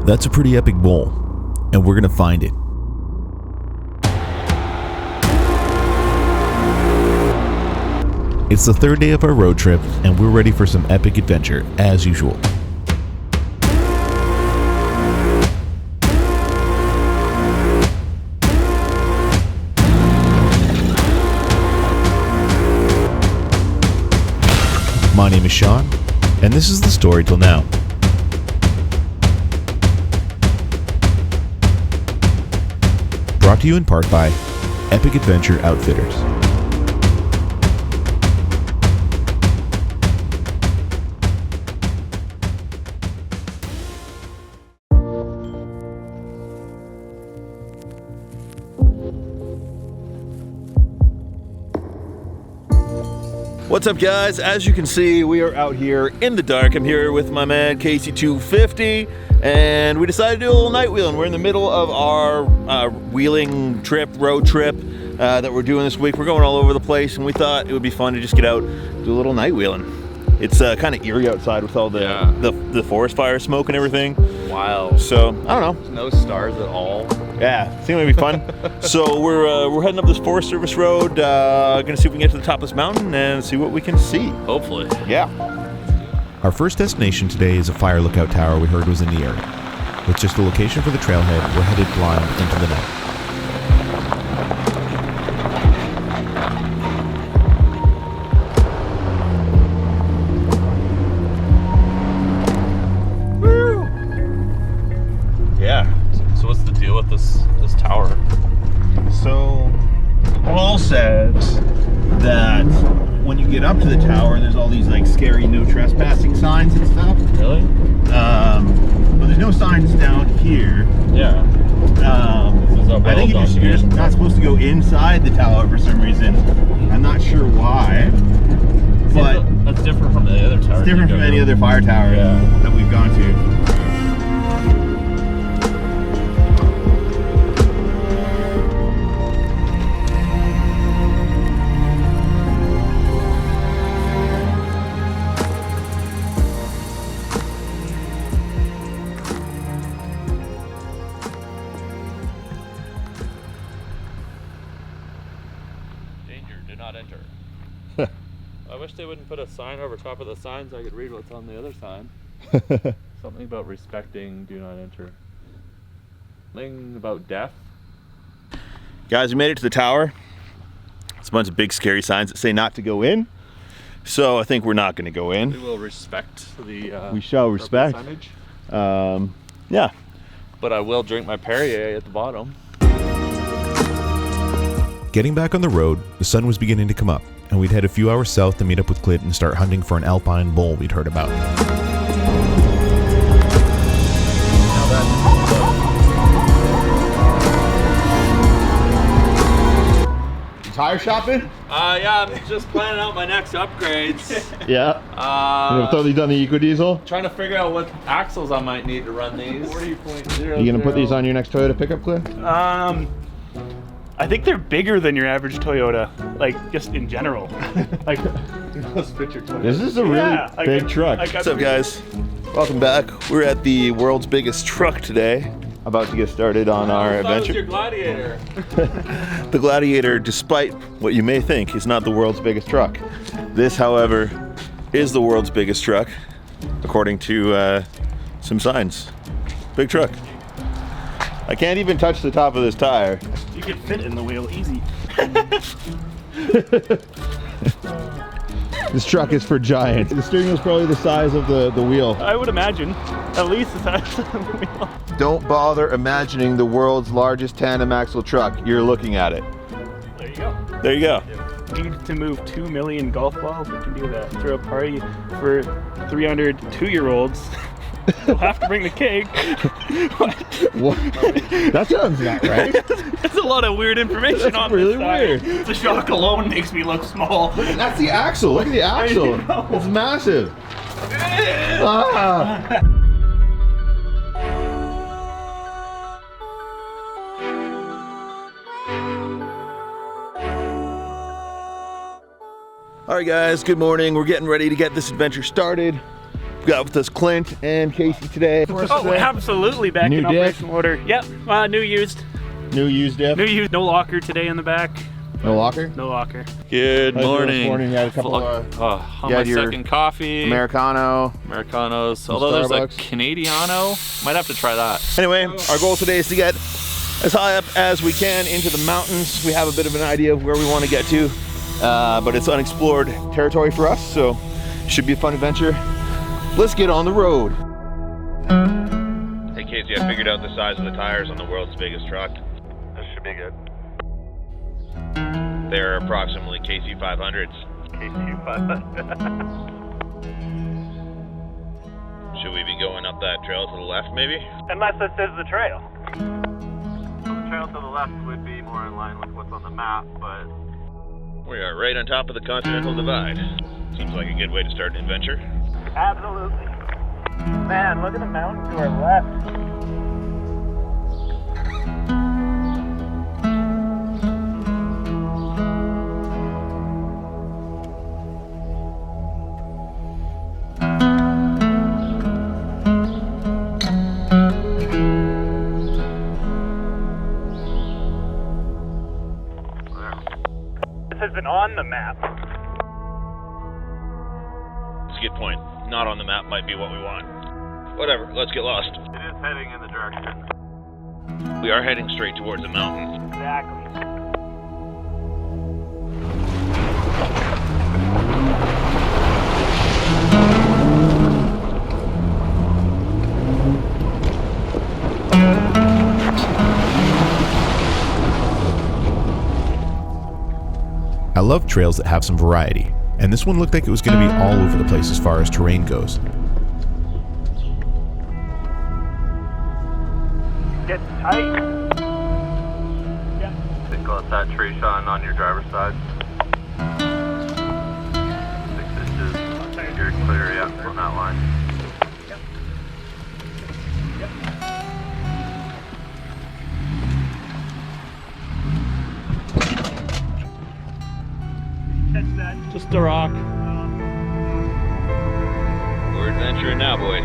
That's a pretty epic bowl, and we're gonna find it. It's the third day of our road trip, and we're ready for some epic adventure, as usual. My name is Sean, and this is the story till now. Brought to you in part by Epic Adventure Outfitters. What's up, guys? As you can see, we are out here in the dark. I'm here with my man Casey250, and we decided to do a little night wheeling. We're in the middle of our wheeling trip, road trip that we're doing this week. We're going all over the place, and we thought it would be fun to just get out, do a little night wheeling. It's kind of eerie outside with all the forest fire smoke and everything. Wow. So I don't know. No stars at all. Yeah, it's gonna be fun. So we're heading up this Forest Service road. Gonna see if we can get to the top of this mountain and see what we can see. Hopefully. Yeah. Our first destination today is a fire lookout tower we heard was in the area. With just a location for the trailhead, we're headed blind into the night. With this tower. So Paul says that when you get up to the tower, there's all these like scary no trespassing signs and stuff. Really? But there's no signs down here. Yeah. I think you're just not supposed to go inside the tower for some reason. I'm not sure why. But that's different from the other tower. It's different from any other fire tower that we've gone to. Do not enter. I wish they wouldn't put a sign over top of the sign so I could read what's on the other sign. Something about respecting do not enter. Something about death. Guys, we made it to the tower. It's a bunch of big scary signs that say not to go in. So I think we're not going to go in. We will respect the we shall respect. Yeah. But I will drink my Perrier at the bottom. Getting back on the road, the sun was beginning to come up, and we'd head a few hours south to meet up with Clit and start hunting for an alpine bull we'd heard about. Tire shopping? Yeah, I'm just planning out my next upgrades. Yeah. You've totally done the EcoDiesel? Trying to figure out what axles I might need to run these. 40.00. You gonna put these on your next Toyota pickup, Clit? I think they're bigger than your average Toyota, like just in general. Like, this is a really big truck. What's up, guys? Welcome back. We're at the world's biggest truck today. About to get started on our adventure. Your Gladiator. The Gladiator, despite what you may think, is not the world's biggest truck. This, however, is the world's biggest truck, according to some signs. Big truck. I can't even touch the top of this tire. You could fit in the wheel easy. This truck is for giants. The steering wheel is probably the size of the wheel. I would imagine, at least the size of the wheel. Don't bother imagining the world's largest tandem axle truck. You're looking at it. There you go. There you go. Need to move 2 million golf balls? We can do that. Throw a party for 300 2-year-olds. We'll have to bring the cake. What? That sounds not right. That's a lot of weird information. That's really weird. The shock alone makes me look small. That's the axle. Look at the axle. It's massive. Ah. All right, guys, good morning. We're getting ready to get this adventure started. Got with us Clint and Casey today. Oh, absolutely back New in dick? operational order. Yep, new used. New used diff. New used, no locker today in the back. No locker? No locker. Good How's it going morning. this morning? You had a couple on you my had your second coffee. Americano. Americanos. Although there's a Starbucks. Canadiano. Might have to try that. Anyway, our goal today is to get as high up as we can into the mountains. We have a bit of an idea of where we want to get to, but it's unexplored territory for us, so it should be a fun adventure. Let's get on the road. Hey Casey, I figured out the size of the tires on the world's biggest truck. This should be good. They're approximately KC 500s. KC 500. Should we be going up that trail to the left, maybe? Unless this is the trail. The trail to the left would be more in line with what's on the map, but We are right on top of the Continental Divide. Seems like a good way to start an adventure. Absolutely. Man, look at the mountain to our left. This has been on the map. That's a good point. Not on the map might be what we want. Whatever, let's get lost. it is heading in the direction. We are heading straight towards the mountain. Exactly. I love trails that have some variety, and this one looked like it was going to be all over the place as far as terrain goes. Get tight. Think about that tree shot on your driver's side. 6 inches. You're clear, yeah, on that line. Catch that. Just a rock. We're adventuring now, boys.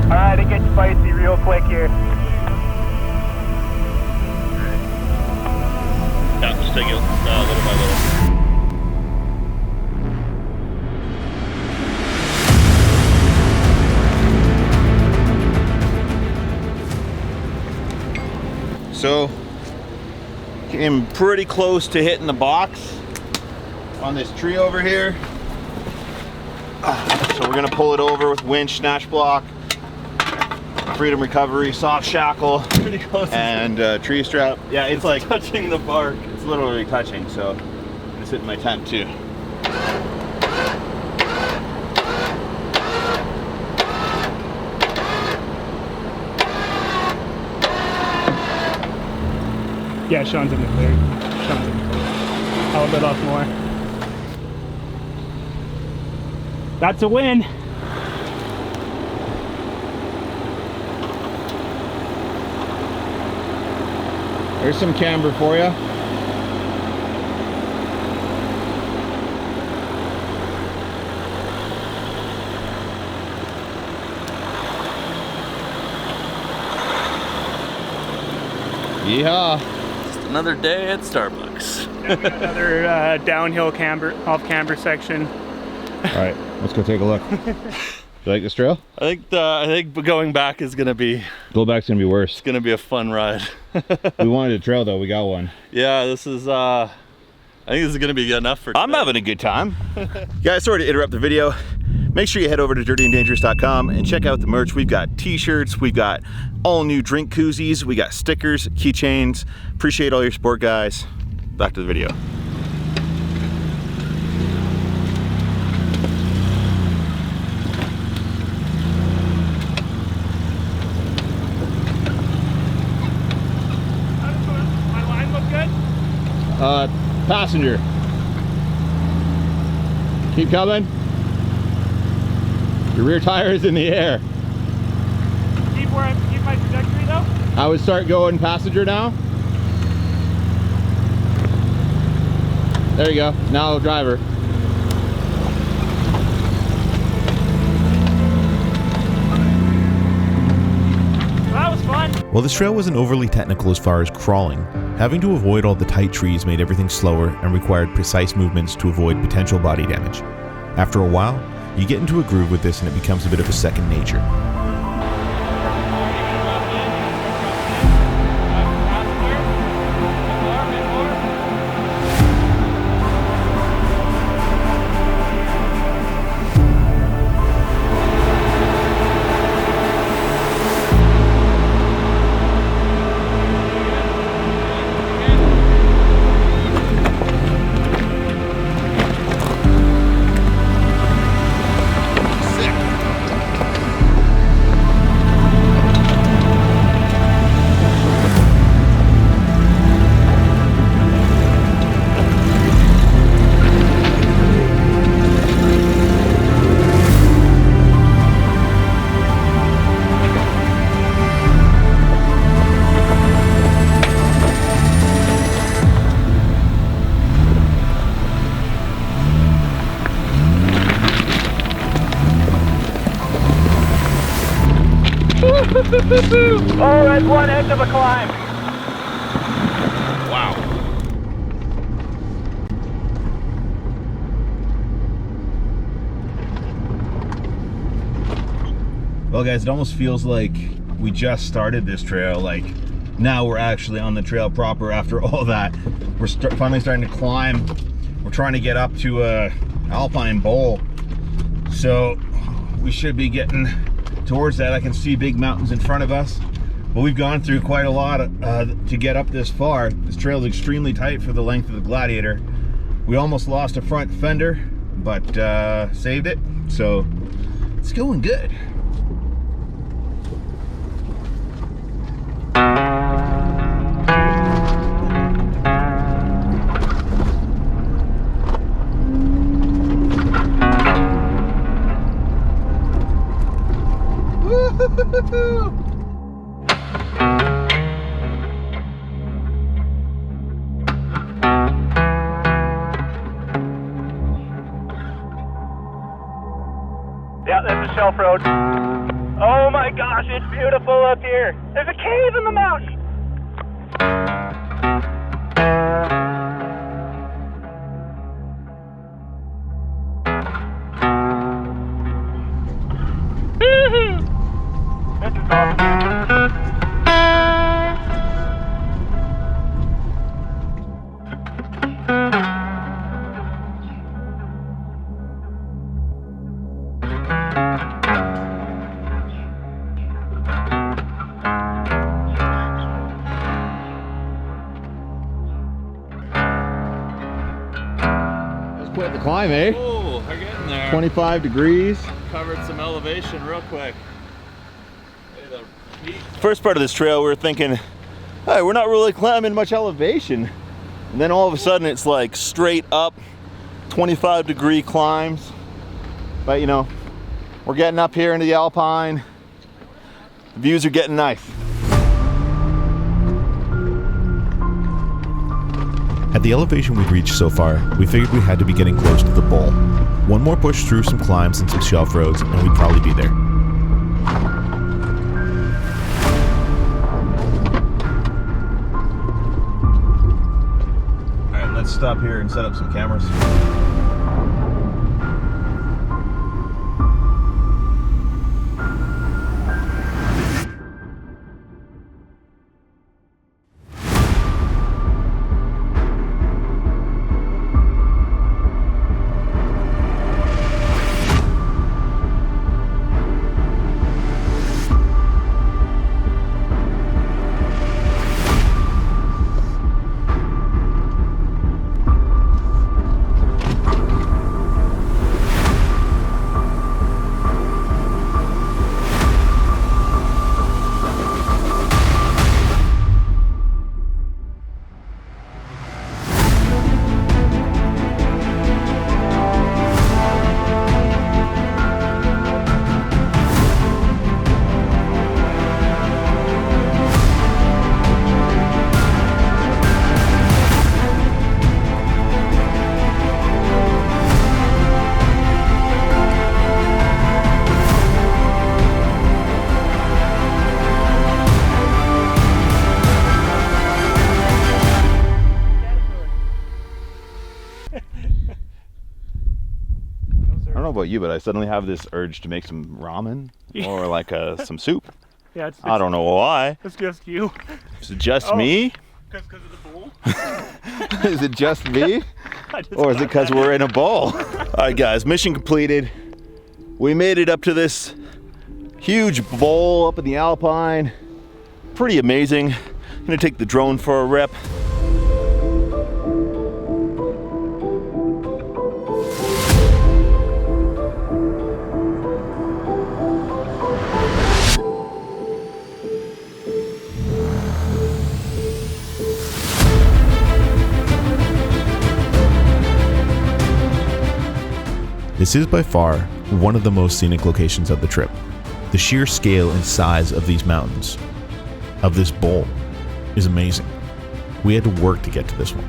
Alright, it gets spicy real quick here. Yeah, just take it little by little. So, came pretty close to hitting the box on this tree over here. So we're gonna pull it over with winch, snatch block, freedom recovery, soft shackle, Pretty close. and tree strap. Yeah, it's like, touching the bark. it's literally touching, so I'm gonna sit in my tent too. Yeah, Sean's in the clear. Sean's in the clear. I'll bit off more. That's a win. There's some camber for you. Yeehaw. Just another day at Starbucks. Another downhill camber, off camber section. All right, let's go take a look. You like this trail? I think going back is gonna be. Go back's gonna be worse. It's gonna be a fun ride. We wanted a trail though. We got one. Yeah, this is. I think this is gonna be enough for today. I'm having a good time. Guys, sorry to interrupt the video. Make sure you head over to dirtyanddangerous.com and check out the merch. We've got t-shirts, we've got all new drink koozies, we got stickers, keychains. Appreciate all your support, guys. Back to the video. My line look good? Passenger. Keep coming. Your rear tire is in the air. Keep my trajectory though? I would start going passenger now. There you go. Now driver. That was fun. While this trail wasn't overly technical as far as crawling, having to avoid all the tight trees made everything slower and required precise movements to avoid potential body damage. After a while, you get into a groove with this and it becomes a bit of a second nature. Oh, that's one heck of a climb. Wow. Well guys, it almost feels like we just started this trail. Like now we're actually on the trail proper after all that. We're finally starting to climb. We're trying to get up to a alpine bowl. So we should be getting towards that. I can see big mountains in front of us. But we've gone through quite a lot to get up this far. This trail is extremely tight for the length of the Gladiator. We almost lost a front fender, but saved it. So it's going good. Yeah, that's a shelf road. Oh my gosh, it's beautiful up here. There's a cave in the mountain. This is awesome. Let's quit the climb, eh? Oh, we're getting there. 25 degrees. Covered some elevation real quick. Hey, the heat. First part of this trail, we were thinking, hey, we're not really climbing much elevation. And then all of a sudden it's like straight up 25-degree climbs. But you know, we're getting up here into the alpine. The views are getting nice. At the elevation we'd reached so far, we figured we had to be getting close to the bowl. One more push through some climbs and some shelf roads, and we'd probably be there. All right, let's stop here and set up some cameras. I don't know about you, but I suddenly have this urge to make some ramen or like some soup. Yeah, I don't know why. It's just you. Is it just me? Because of the bowl. Is it just me? Or is it because we're in a bowl? All right, guys, mission completed. We made it up to this huge bowl up in the alpine. Pretty amazing. I'm gonna take the drone for a rip. This is by far one of the most scenic locations of the trip. The sheer scale and size of these mountains, of this bowl, is amazing. We had to work to get to this one.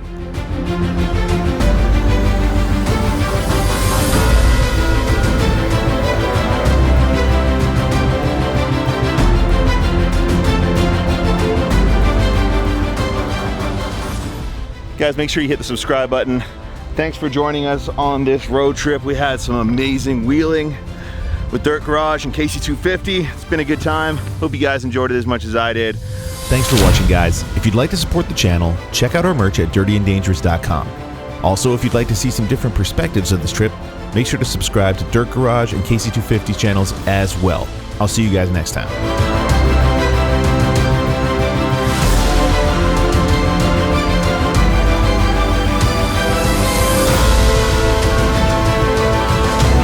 Guys, make sure you hit the subscribe button. Thanks for joining us on this road trip. We had some amazing wheeling with Dirt Garage and KC250. It's been a good time. Hope you guys enjoyed it as much as I did. Thanks for watching, guys. If you'd like to support the channel, check out our merch at dirtyanddangerous.com. Also, if you'd like to see some different perspectives of this trip, make sure to subscribe to Dirt Garage and KC250 channels as well. I'll see you guys next time.